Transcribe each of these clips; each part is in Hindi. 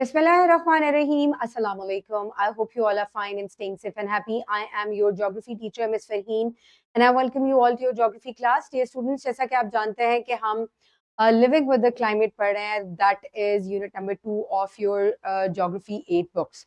Bismillahirrahmanirrahim. Assalamu alaikum. I hope you all are fine and staying safe and happy. I am your geography teacher, Miss Farheen, and I welcome you all to your geography class. Dear students, जैसा कि आप जानते हैं कि हम living with the climate पढ़ रहे हैं. That is unit number 2 of your geography 8 books.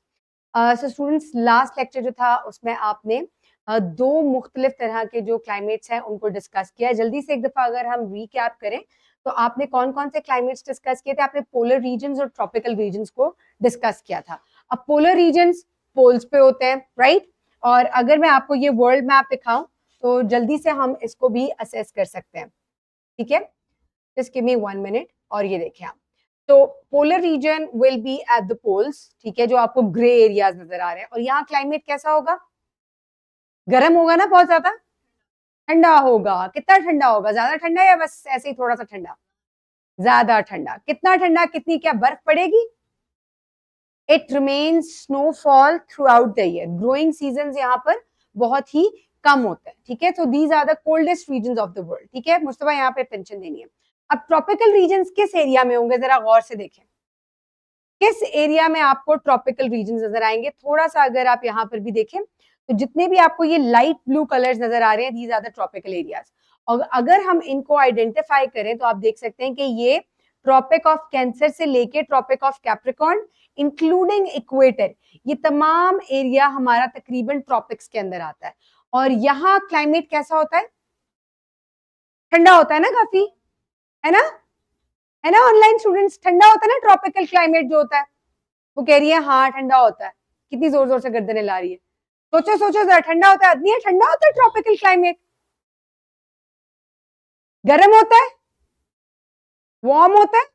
So students, last lecture जो था उसमें आपने दो मुख्तलिफ तरह के जो क्लाइमेट्स हैं उनको डिस्कस किया. जल्दी से एक दफा अगर हम रिकैप करें तो आपने कौन कौन से क्लाइमेट्स डिस्कस किए थे? आपने पोलर रीजन्स और ट्रॉपिकल रीजन्स को डिस्कस किया था. अब पोलर रीजन्स पोल्स पे होते हैं, राइट? और अगर मैं आपको ये वर्ल्ड मैप दिखाऊं तो जल्दी से हम इसको भी असेस कर सकते हैं. ठीक है, जस्ट गिव मी 1 मिनट. और ये देखें आप, तो polar region will be at the poles. ठीक है, जो आपको ग्रे एरियाज नजर आ रहे हैं. और यहाँ क्लाइमेट कैसा होगा? गर्म होगा ना, बहुत ज्यादा ठंडा होगा. कितना ठंडा होगा? ज्यादा ठंडा या बस ऐसे ही थोड़ा सा ठंडा? ज्यादा ठंडा. कितना ठंडा? कितनी? क्या बर्फ पड़ेगी? It remains snowfall throughout the year. Growing season यहाँ पर बहुत ही कम होते हैं. ठीक है, so these are the coldest region of the world. ठीक है, मुस्तफा यहाँ पे टेंशन देनी है. अब ट्रॉपिकल रीजन किस एरिया में होंगे? जरा गौर से देखें, किस एरिया में आपको ट्रॉपिकल रीजन नजर आएंगे? थोड़ा सा अगर आप यहाँ पर भी देखें तो जितने भी आपको ये लाइट ब्लू कलर्स नजर आ रहे हैं, these are the tropical areas. और अगर हम इनको आइडेंटिफाई करें तो आप देख सकते हैं कि ये ट्रॉपिक ऑफ कैंसर से लेके tropic of Capricorn including equator, ये तमाम एरिया हमारा तकरीबन ट्रॉपिक्स के अंदर आता है. और यहाँ क्लाइमेट कैसा होता है? ठंडा होता है ना, काफी, है ना? है ना ऑनलाइन स्टूडेंट्स? ठंडा होता है ना ट्रॉपिकल क्लाइमेट जो होता है. वो कह रही है हाँ ठंडा होता है. कितनी जोर जोर से गर्दनें ला रही है. सोचो सोचो जरा, ठंडा होता है? नहीं, ठंडा होता है ट्रॉपिकल क्लाइमेट. गर्म होता है? वार्म होता है?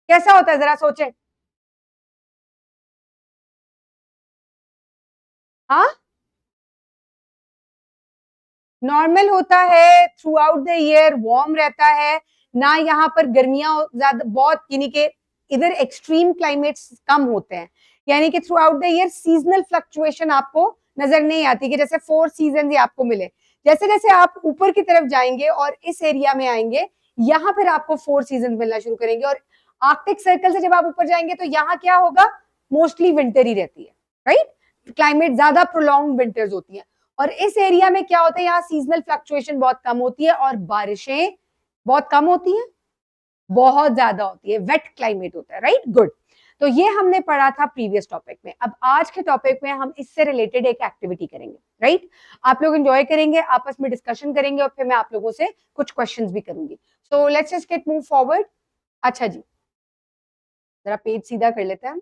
कैसा होता है? जरा सोचे. हाँ, नॉर्मल होता है through out the year. Warm रहता है ना. यहाँ पर गर्मियां ज्यादा बहुत, यानी कि इधर एक्सट्रीम क्लाइमेट्स कम होते हैं. यानी कि through out the year seasonal fluctuation आपको नजर नहीं आती कि जैसे 4 सीजन ही आपको मिले. जैसे जैसे आप ऊपर की तरफ जाएंगे और इस एरिया में आएंगे, यहाँ फिर आपको 4 सीजन मिलना शुरू करेंगे. और आर्कटिक सर्कल से जब आप ऊपर जाएंगे तो यहाँ क्या होगा? मोस्टली विंटर ही रहती है, राइट? क्लाइमेट ज्यादा प्रोलॉन्ग विंटर्स होती है. और इस एरिया में क्या होता है? यहाँ सीजनल फ्लक्चुएशन बहुत कम होती है और बारिशें बहुत कम होती हैं, बहुत ज्यादा होती है. वेट क्लाइमेट होता है, राइट? गुड. तो ये हमने पढ़ा था प्रीवियस टॉपिक में. अब आज के टॉपिक में हम इससे रिलेटेड एक एक्टिविटी करेंगे, राइट? आप लोग एंजॉय करेंगे, आपस में डिस्कशन करेंगे और फिर मैं आप लोगों से कुछ क्वेश्चंस भी करूंगी. So let's just get move forward. अच्छा जी, जरा पेज सीधा कर लेते हैं.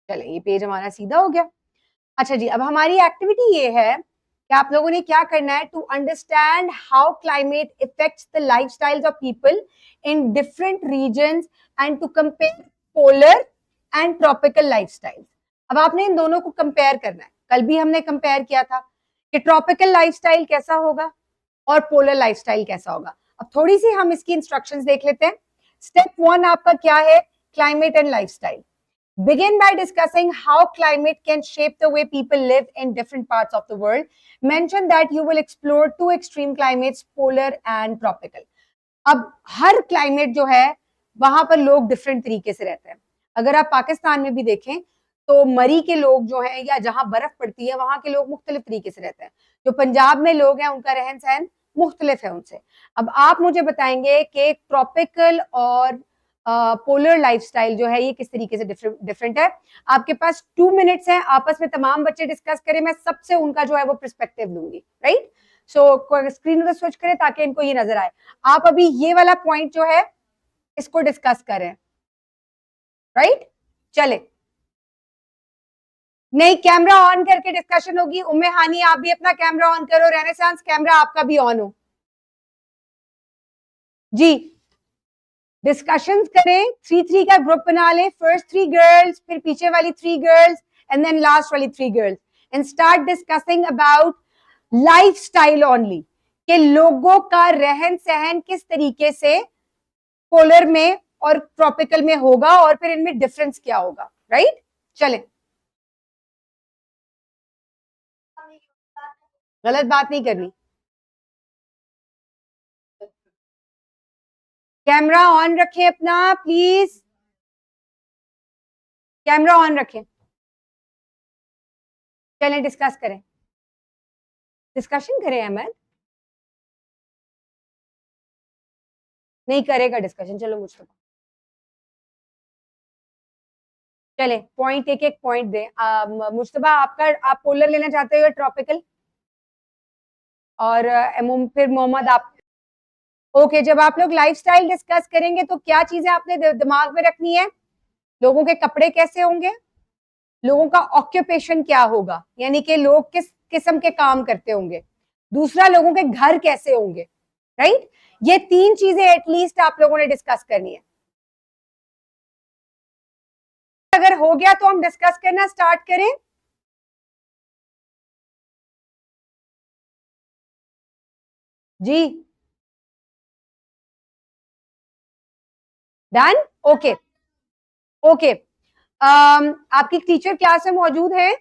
चले, ये पेज हमारा सीधा हो गया. अच्छा जी, अब हमारी एक्टिविटी ये है कि आप लोगों ने क्या करना है? To understand how climate affects the lifestyles of people in different regions and to compare polar and tropical lifestyles. अब आपने इन दोनों को कंपेयर करना है. कल भी हमने कंपेयर किया था कि ट्रॉपिकल लाइफस्टाइल कैसा होगा और पोलर लाइफस्टाइल कैसा होगा. अब थोड़ी सी हम इसकी इंस्ट्रक्शंस देख लेते हैं. स्टेप 1 आपका क्या है? Climate and lifestyle. Begin by discussing how climate can shape the way people live in different parts of the world. Mention that you will explore 2 extreme climates, polar and tropical. अब हर क्लाइमेट जो है वहां पर लोग डिफरेंट तरीके से रहते हैं. अगर आप पाकिस्तान में भी देखें तो मरी के लोग जो हैं या जहां बर्फ पड़ती है वहां के लोग मुख्तलिफ तरीके से रहते हैं. जो पंजाब में लोग हैं उनका रहन सहन मुख्तलिफ है उनसे. अब आप मुझे बताएंगे कि ट्रॉपिकल और पोलर लाइफस्टाइल जो है ये किस तरीके से डिफरेंट है. आपके पास 2 मिनट्स हैं, आपस में तमाम बच्चे डिस्कस करें. मैं सबसे उनका जो है वो पर्सपेक्टिव लूंगी, राइट? सो स्क्रीन पर स्विच करें ताकि इनको ये नजर आए. आप अभी ये वाला पॉइंट जो है इसको डिस्कस करें, राइट? चले, नहीं, कैमरा ऑन करके डिस्कशन होगी. उम्मे हानी आप भी अपना कैमरा ऑन करो. रेनेसांस कैमरा आपका भी ऑन हो जी. डिस्कशंस करें. 3-3 का ग्रुप बना लें. फर्स्ट 3 गर्ल्स, फिर पीछे वाली 3 गर्ल्स एंड देन लास्ट वाली 3 girls and start discussing about lifestyle only, कि लोगों का रहन सहन किस तरीके से पोलर में और ट्रॉपिकल में होगा और फिर इनमें डिफरेंस क्या होगा, राइट? चलें, गलत बात नहीं करनी. कैमरा ऑन रखें अपना प्लीज, कैमरा ऑन रखें। चलें डिस्कस करें, डिस्कशन करें अहमद। नहीं करेगा डिस्कशन, चलो मुझको चले पॉइंट एक एक पॉइंट दे। मुश्तबा आपका, आप पोलर लेना चाहते हो ट्रॉपिकल, और फिर मोहम्मद आप। ओके, जब आप लोग लाइफस्टाइल डिस्कस करेंगे तो क्या चीजें आपने दिमाग में रखनी है? लोगों के कपड़े कैसे होंगे, लोगों का ऑक्यूपेशन क्या होगा, यानी कि लोग किस किस्म के काम करते होंगे, दूसरा लोगों के घर कैसे होंगे, राइट? ये तीन चीजें एटलीस्ट आप लोगों ने डिस्कस करनी है। अगर हो गया तो हम डिस्कस करना स्टार्ट करें। जी डन, ओके ओके। आपकी टीचर क्लास में मौजूद है?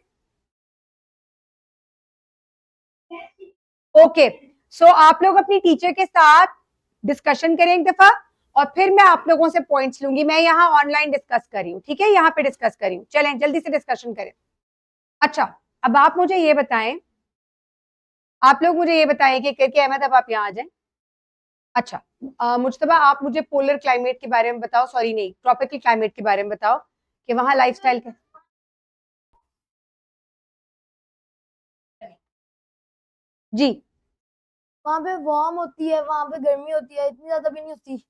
ओके, सो आप लोग अपनी टीचर के साथ डिस्कशन करें एक दफा, और फिर मैं आप लोगों से पॉइंट्स लूंगी। मैं यहाँ ऑनलाइन डिस्कस कर रही हूँ, ठीक है, यहाँ पे डिस्कस कर रही हूँ। चलें जल्दी से डिस्कशन करें। अच्छा, अब आप मुझे ये बताएं, आप लोग मुझे ये बताएं कि करके अहमद अब आप यहाँ आ जाएं। अच्छा, मुज्तबा आप मुझे पोलर क्लाइमेट के बारे में बताओ, सॉरी नहीं, ट्रॉपिकल क्लाइमेट के बारे में बताओ कि वहाँ लाइफस्टाइल का। जी वहाँ पे वार्म होती है, वहाँ पे गर्मी होती है, इतनी ज्यादा भी नहीं होती।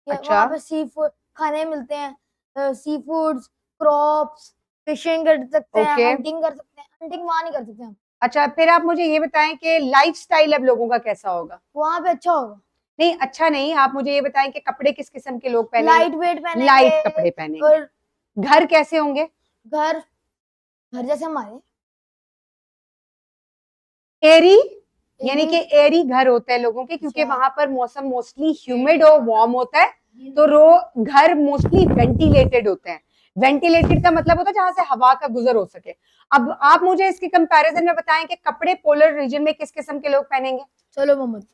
अच्छा, वहाँ पे सी फूड खाने मिलते हैं, सी फूड्स, क्रॉप्स, फिशिंग कर सकते हैं, ओके। हंटिंग कर सकते हैं। हंटिंग वहाँ नहीं कर सकते हम। अच्छा, फिर आप मुझे ये बताएं कि लाइफस्टाइल अब लोगों का कैसा होगा? वहाँ पे अच्छा होगा, नहीं अच्छा नहीं, आप मुझे ये बताएं कि कपड़े किस किस्म के लोग पहनेंगे? लाइट वेट पहनेंगे। लाइट कपड़े पहनेंगे। और घर कैसे होंगे? घर घर जैसे हमारे एरी, यानी कि एरी। एरी घर होते हैं लोगों के, क्योंकि अच्छा, वहां पर मौसम मोस्टली ह्यूमिड और वार्म होता है, तो रो घर मोस्टली वेंटिलेटेड होते हैं। वेंटिलेटेड का मतलब होता है जहां से हवा का गुजर हो सके। अब आप मुझे इसके कंपैरिजन में बताएं कि कपड़े पोलर रीजन में किस किस्म के लोग पहनेंगे? चलो मोहम्मद,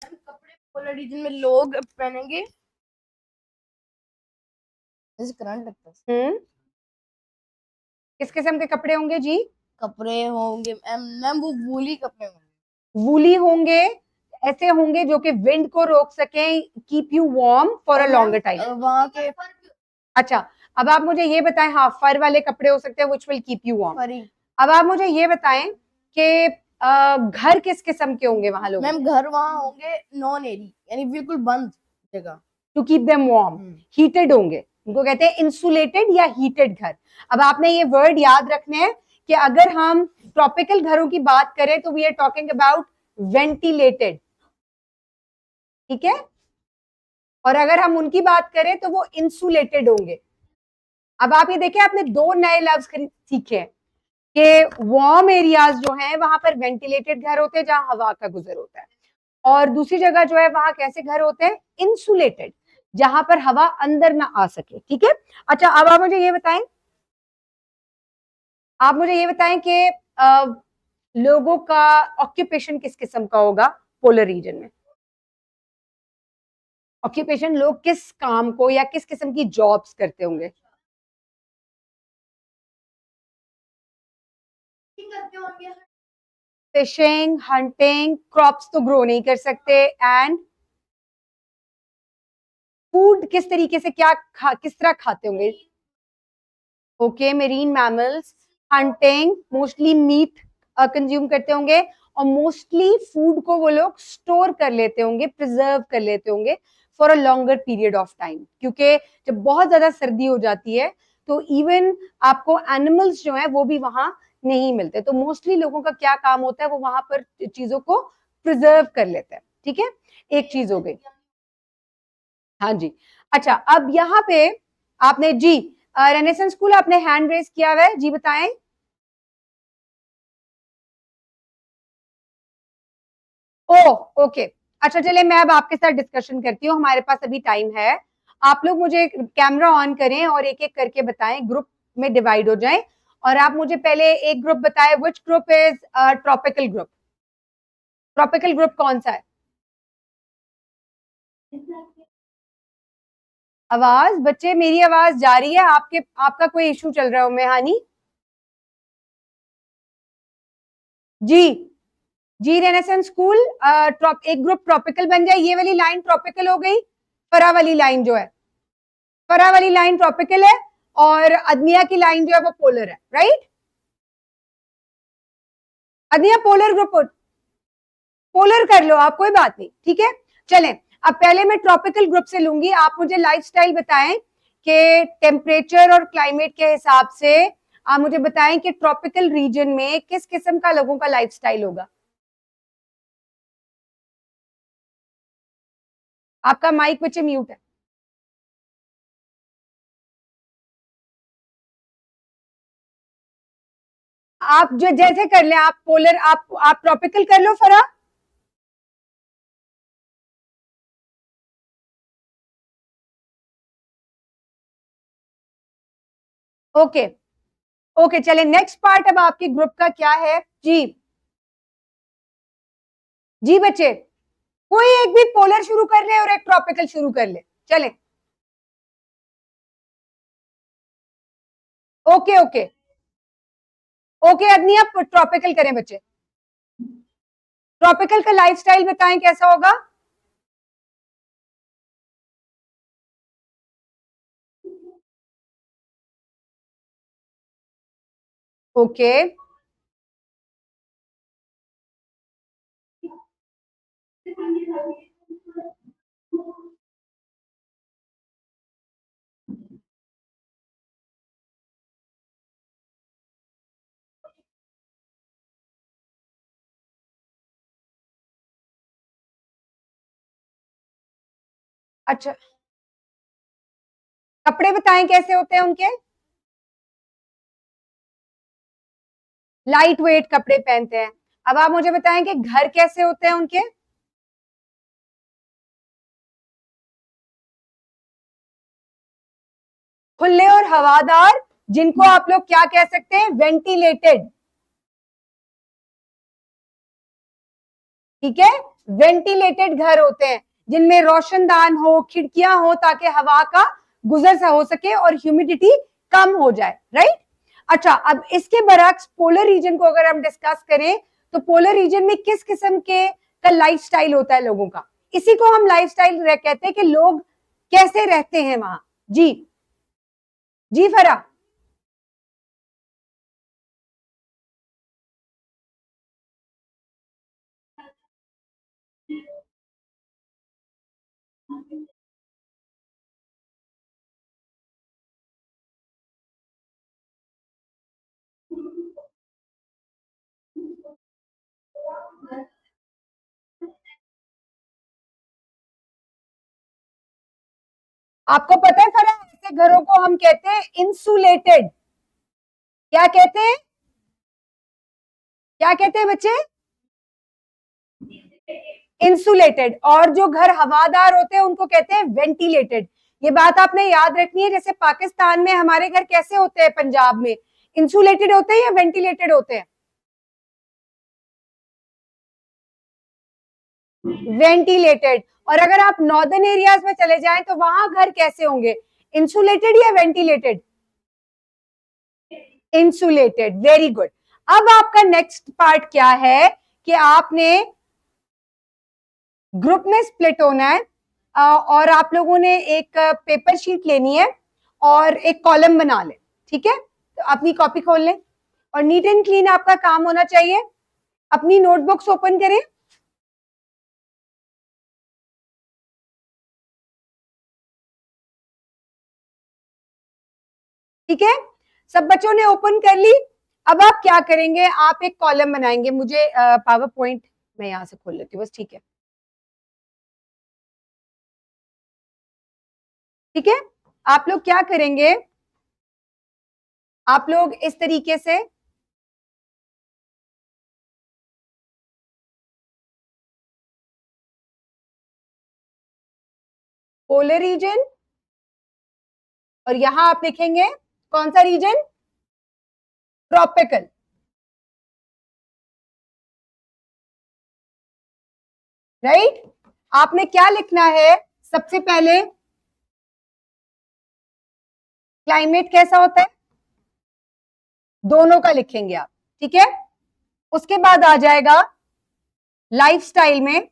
कपड़े पोलर रीजन में लोग पहनेंगे जैसे करंट लगता है। किस किस्म के कपड़े होंगे जी? कपड़े होंगे मैम वो वूली कपड़े होंगे। वूली होंगे, ऐसे होंगे जो कि विंड को रोक सकें, keep you warm for a और लॉन्गर मैम टाइम। वहाँ के अच्छा, अब आप मुझे ये बताएं, हाँ फर वाले कपड़े हो सकते हैं which will keep you warm. फरी। अब आप मुझे ये बताएं कि घर किस किस्म के होंगे वहां लोगों मैम घर वहाँ होंगे नॉन एरी, यानी बिल्कुल बंद जगह। To keep them warm? Heated होंगे, उनको कहते हैं इंसुलेटेड या हीटेड घर। अब आपने ये वर्ड याद रखने हैं कि अगर हम ट्रॉपिकल घरों की बात करें तो we are talking about ventilated, ठीक है, और अगर हम उनकी बात करें तो वो इंसुलेटेड होंगे। अब आप ये देखिए, आपने दो नए लफ्ज सीखे कि वार्म एरियाज जो हैं वहां पर वेंटिलेटेड घर होते हैं जहां हवा का गुजर होता है, और दूसरी जगह जो है वहां कैसे घर होते हैं? इंसुलेटेड, जहां पर हवा अंदर ना आ सके, ठीक है। अच्छा, अब आप मुझे ये बताएं, आप मुझे ये बताएं कि लोगों का ऑक्यूपेशन किस किस्म का होगा पोलर रीजन में? ऑक्यूपेशन, लोग किस काम को या किस किस्म की जॉब्स करते होंगे? फिशिंग, हंटिंग, क्रॉप्स तो ग्रो नहीं कर सकते, एंड फूड किस तरीके से, किस तरह खाते होंगे? Okay, marine mammals, hunting, mostly meat consume करते होंगे, और मोस्टली फूड को वो लोग स्टोर कर लेते होंगे, प्रिजर्व कर लेते होंगे for a longer period of time, क्योंकि जब बहुत ज्यादा सर्दी हो जाती है तो इवन आपको एनिमल्स जो है वो भी वहां नहीं मिलते, तो मोस्टली लोगों का क्या काम होता है, वो वहां पर चीजों को प्रिजर्व कर लेते हैं, ठीक है। एक चीज हो गई, हाँ जी। अच्छा, अब यहाँ पे आपने जी रेनेसेंस स्कूल आपने हैंड रेस किया हुआ है, जी बताएं। ओ ओके, अच्छा चले मैं अब आपके साथ डिस्कशन करती हूँ, हमारे पास अभी टाइम है। आप लोग मुझे कैमरा ऑन करें और एक एक करके बताएं, ग्रुप में डिवाइड हो जाएं, और आप मुझे पहले एक ग्रुप बताएं, which group is tropical group? Tropical group कौन सा है? आवाज बच्चे, मेरी आवाज जा रही है? आपका कोई इशू चल रहा हो में हानि? जी जी, रेनेसेंस स्कूल एक ग्रुप ट्रॉपिकल बन जाए। ये वाली लाइन ट्रॉपिकल हो गई, फरा वाली लाइन जो है, फरा वाली लाइन ट्रॉपिकल है और अदनिया की लाइन जो है वो पोलर है, राइट? अदनिया पोलर ग्रुप, पोलर कर लो आप, कोई बात नहीं, ठीक है। चलें, अब पहले मैं ट्रॉपिकल ग्रुप से लूंगी। आप मुझे लाइफस्टाइल बताएं कि टेम्परेचर और क्लाइमेट के हिसाब से आप मुझे बताएं कि ट्रॉपिकल रीजन में किस किस्म का लोगों का लाइफस्टाइल होगा। आपका माइक बच्चे म्यूट है। आप जो जैसे कर लें, आप पोलर, आप ट्रॉपिकल कर लो फरा। ओके ओके, चले नेक्स्ट पार्ट। अब आपके ग्रुप का क्या है जी? जी बच्चे, कोई एक भी पोलर शुरू कर ले और एक ट्रॉपिकल शुरू कर ले, चले। ओके ओके ओके, अदनिया ट्रॉपिकल करें बच्चे। ट्रॉपिकल का लाइफस्टाइल बताएं कैसा होगा? ओके, अच्छा, कपड़े बताएं कैसे होते हैं उनके? लाइट वेट कपड़े पहनते हैं। अब आप मुझे बताएं कि घर कैसे होते हैं उनके? खुले और हवादार, जिनको आप लोग क्या कह सकते हैं? वेंटिलेटेड, ठीक है। वेंटिलेटेड घर होते हैं जिनमें रोशनदान हो, खिड़कियां हो, ताकि हवा का गुजर सा हो सके और ह्यूमिडिटी कम हो जाए, राइट? अच्छा, अब इसके बरक्स पोलर रीजन को अगर हम डिस्कस करें, तो पोलर रीजन में किस किस्म के का लाइफस्टाइल होता है लोगों का? इसी को हम लाइफस्टाइल कहते हैं कि लोग कैसे रहते हैं वहां। जी जी फरा। आपको पता है फरा, ऐसे घरों को हम कहते हैं इंसुलेटेड। क्या कहते हैं? क्या कहते हैं बच्चे? इंसुलेटेड। और जो घर हवादार होते हैं उनको कहते हैं वेंटिलेटेड। ये बात आपने याद रखनी है। जैसे पाकिस्तान में हमारे घर कैसे होते हैं, पंजाब में इंसुलेटेड होते हैं या वेंटिलेटेड होते हैं? वेंटिलेटेड। और अगर आप नॉर्दर्न एरियाज में चले जाएं तो वहां घर कैसे होंगे? इंसुलेटेड या वेंटिलेटेड? Insulated, very good. अब आपका नेक्स्ट पार्ट क्या है कि आपने ग्रुप में स्प्लिट होना है, और आप लोगों ने एक पेपर शीट लेनी है और एक कॉलम बना ले, ठीक है? तो अपनी कॉपी खोल लें और नीट एंड क्लीन आपका काम होना चाहिए। अपनी नोटबुक्स ओपन करें। ठीक है, सब बच्चों ने ओपन कर ली। अब आप क्या करेंगे? आप एक कॉलम बनाएंगे। मुझे पावर पॉइंट मैं यहां से खोल लेती हूँ बस, ठीक है? ठीक है, आप लोग क्या करेंगे? आप लोग इस तरीके से पोलर रीजन, और यहां आप लिखेंगे कौन सा रीजन? Tropical, right? आपने क्या लिखना है सबसे पहले? क्लाइमेट कैसा होता है, दोनों का लिखेंगे आप, ठीक है। उसके बाद आ जाएगा लाइफस्टाइल में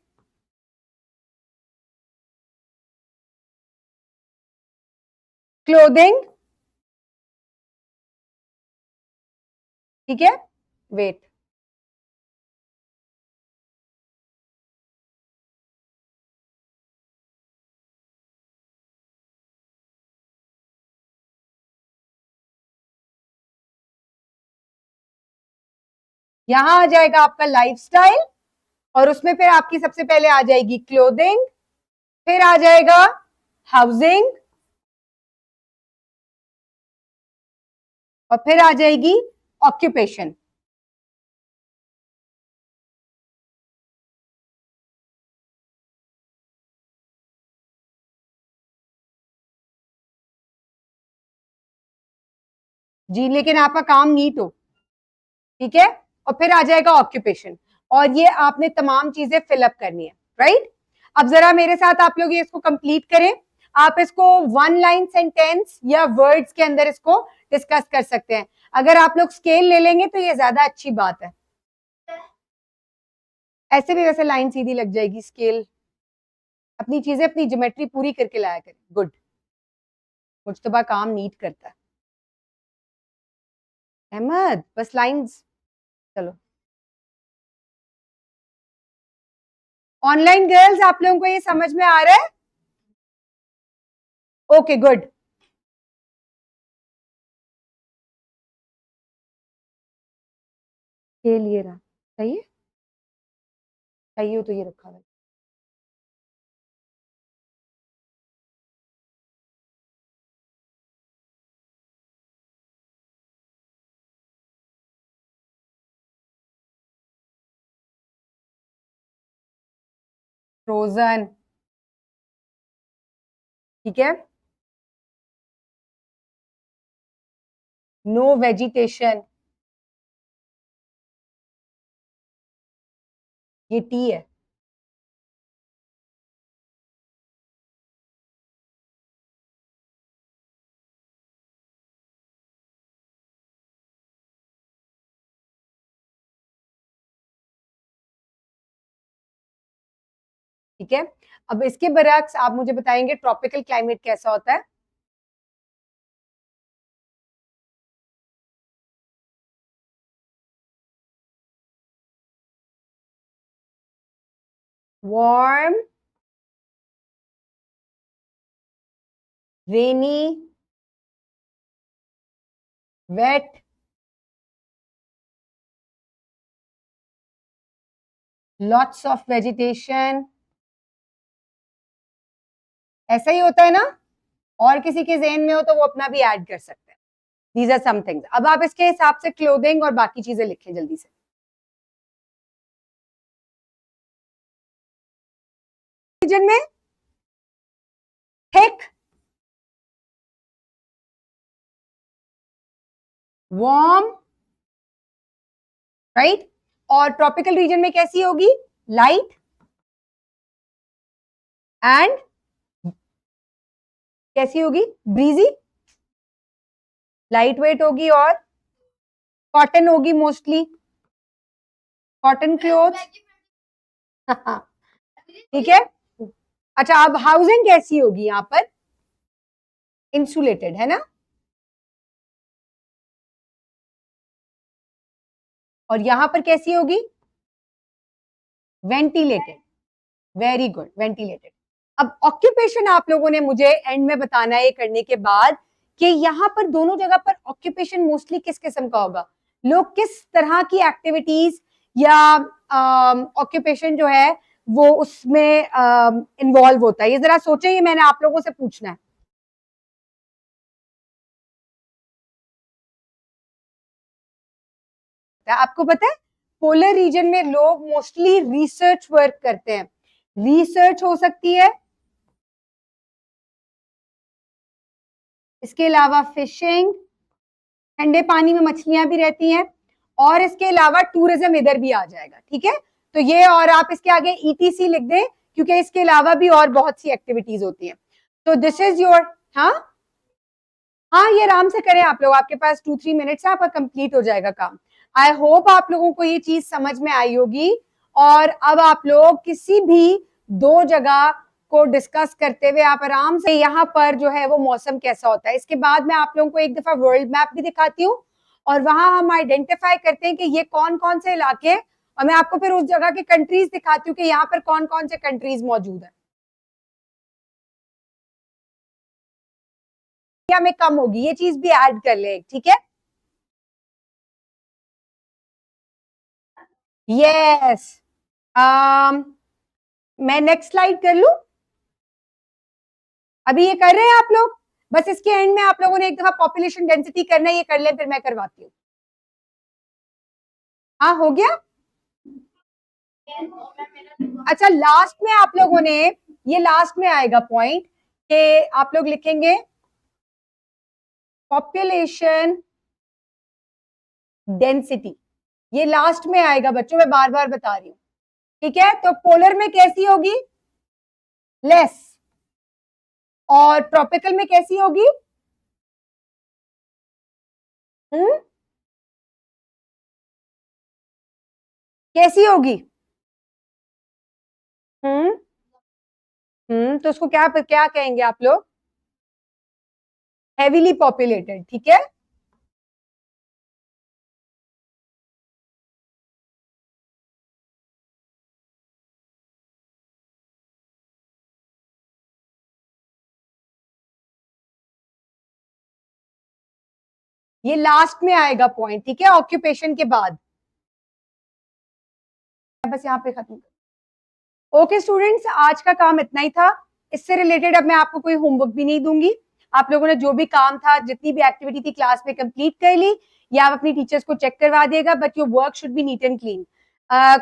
क्लोथिंग, ठीक है। वेट, यहां आ जाएगा आपका लाइफस्टाइल, और उसमें फिर आपकी सबसे पहले आ जाएगी क्लोथिंग, फिर आ जाएगा हाउसिंग, और फिर आ जाएगी ऑक्यूपेशन। जी, लेकिन आपका काम नीट हो, ठीक है। और फिर आ जाएगा ऑक्यूपेशन, और ये आपने तमाम चीजें फिलअप करनी है, राइट। अब जरा मेरे साथ आप लोग ये इसको कंप्लीट करें। आप इसको वन लाइन सेंटेंस या वर्ड्स के अंदर इसको डिस्कस कर सकते हैं। अगर आप लोग स्केल ले लेंगे तो ये ज्यादा अच्छी बात है। ऐसे भी वैसे लाइन सीधी लग जाएगी, स्केल अपनी चीजें, अपनी ज्योमेट्री पूरी करके लाया करें। गुड, मुझतबा काम नीट करता है। अहमद, बस लाइंस, चलो। ऑनलाइन गर्ल्स, आप लोगों को ये समझ में आ रहा है? Okay, good. के लिए रहा चाहिए, चाहिए हो तो ये रखा हुआ है। फ्रोजन, ठीक है। नो वेजिटेशन, ये टी है। ठीक है। अब इसके बरक्स आप मुझे बताएंगे ट्रॉपिकल क्लाइमेट कैसा होता है। Warm, rainy, wet, lots of vegetation, ऐसा ही होता है ना। और किसी के ज़हन में हो तो वो अपना भी ऐड कर सकते हैं। These are some things. अब आप इसके हिसाब से क्लोथिंग और बाकी चीजें लिखें जल्दी से। रीजन में थिक, वार्म, राइट। और ट्रॉपिकल रीजन में कैसी होगी? लाइट एंड कैसी होगी? ब्रीजी, लाइट वेट होगी, और कॉटन होगी मोस्टली, कॉटन क्लोथ। ठीक है। अच्छा, अब हाउसिंग कैसी होगी? यहां पर इंसुलेटेड है ना, और यहां पर कैसी होगी? वेंटिलेटेड। Very good, ventilated. अब ऑक्यूपेशन आप लोगों ने मुझे एंड में बताना है ये करने के बाद कि यहाँ पर दोनों जगह पर ऑक्यूपेशन मोस्टली किस किस्म का होगा, लोग किस तरह की एक्टिविटीज या ऑक्यूपेशन जो है वो उसमें इन्वॉल्व होता है। ये जरा सोचें, ये मैंने आप लोगों से पूछना है। आपको पता है पोलर रीजन में लोग मोस्टली रिसर्च वर्क करते हैं। रिसर्च हो सकती है, इसके अलावा फिशिंग, ठंडे पानी में मछलियां भी रहती हैं, और इसके अलावा टूरिज्म इधर भी आ जाएगा। ठीक है, तो ये, और आप इसके आगे ईटीसी लिख दें क्योंकि इसके अलावा भी और बहुत सी एक्टिविटीज होती हैं। तो दिस इज योर, हाँ हाँ, ये आराम से करें आप लोग, आपके पास 2-3 मिनट्स है, आपका कंप्लीट हो जाएगा काम। आई होप आप लोगों को ये चीज समझ में आई होगी। और अब आप लोग किसी भी 2 जगह को डिस्कस करते हुए आप आराम से यहाँ पर जो है वो मौसम कैसा होता है। इसके बाद मैं आप लोगों को एक दफा वर्ल्ड मैप भी दिखाती हूँ और वहां हम आइडेंटिफाई करते हैं कि ये कौन कौन से इलाके हैं, और मैं आपको फिर उस जगह के कंट्रीज दिखाती हूँ कि यहाँ पर कौन कौन से कंट्रीज मौजूद है। क्या में कम होगी, ये चीज भी ऐड कर ले, ठीक है। यस। मैं नेक्स्ट स्लाइड कर लूं, अभी ये कर रहे हैं आप लोग। बस इसके एंड में आप लोगों ने एक दफा पॉपुलेशन डेंसिटी करना है, ये कर ले, फिर मैं करवाती हूँ। हाँ, हो गया। अच्छा, लास्ट में आप लोगों ने, ये लास्ट में आएगा पॉइंट कि आप लोग लिखेंगे पॉपुलेशन डेंसिटी, ये लास्ट में आएगा बच्चों, मैं बार बार बता रही हूँ, ठीक है। तो पोलर में कैसी होगी, लेस, और ट्रॉपिकल में कैसी होगी, कैसी होगी, तो उसको क्या क्या कहेंगे आप लोग, हेवीली पॉपुलेटेड, ठीक है। ये लास्ट में आएगा पॉइंट, ठीक है, ऑक्यूपेशन के बाद। बस यहाँ पे खत्म। ओके स्टूडेंट्स, आज का काम इतना ही था। इससे रिलेटेड अब मैं आपको कोई होमवर्क भी नहीं दूंगी। आप लोगों ने जो भी काम था, जितनी भी एक्टिविटी थी क्लास में, कंप्लीट कर ली, या आप अपनी टीचर्स को चेक करवा दिएगा, but your work should be neat and clean.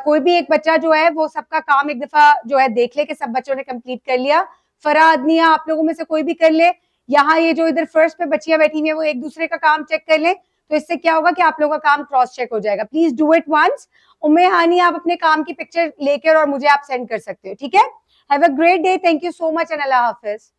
कोई भी एक बच्चा जो है वो सबका काम एक दफा जो है देख ले कि सब बच्चों ने कंप्लीट कर लिया। फरा अदनिया आप लोगों में से कोई भी कर ले, यहाँ ये जो इधर फर्स्ट पे बच्चियां बैठी हुई है वो एक दूसरे का काम चेक कर ले, तो इससे क्या होगा कि आप लोगों का काम क्रॉस चेक हो जाएगा। Please do it once. Umme Hani, आप अपने काम की पिक्चर लेकर और मुझे आप सेंड कर सकते हो, ठीक है। Have a great day, thank you so much and Allah Hafiz.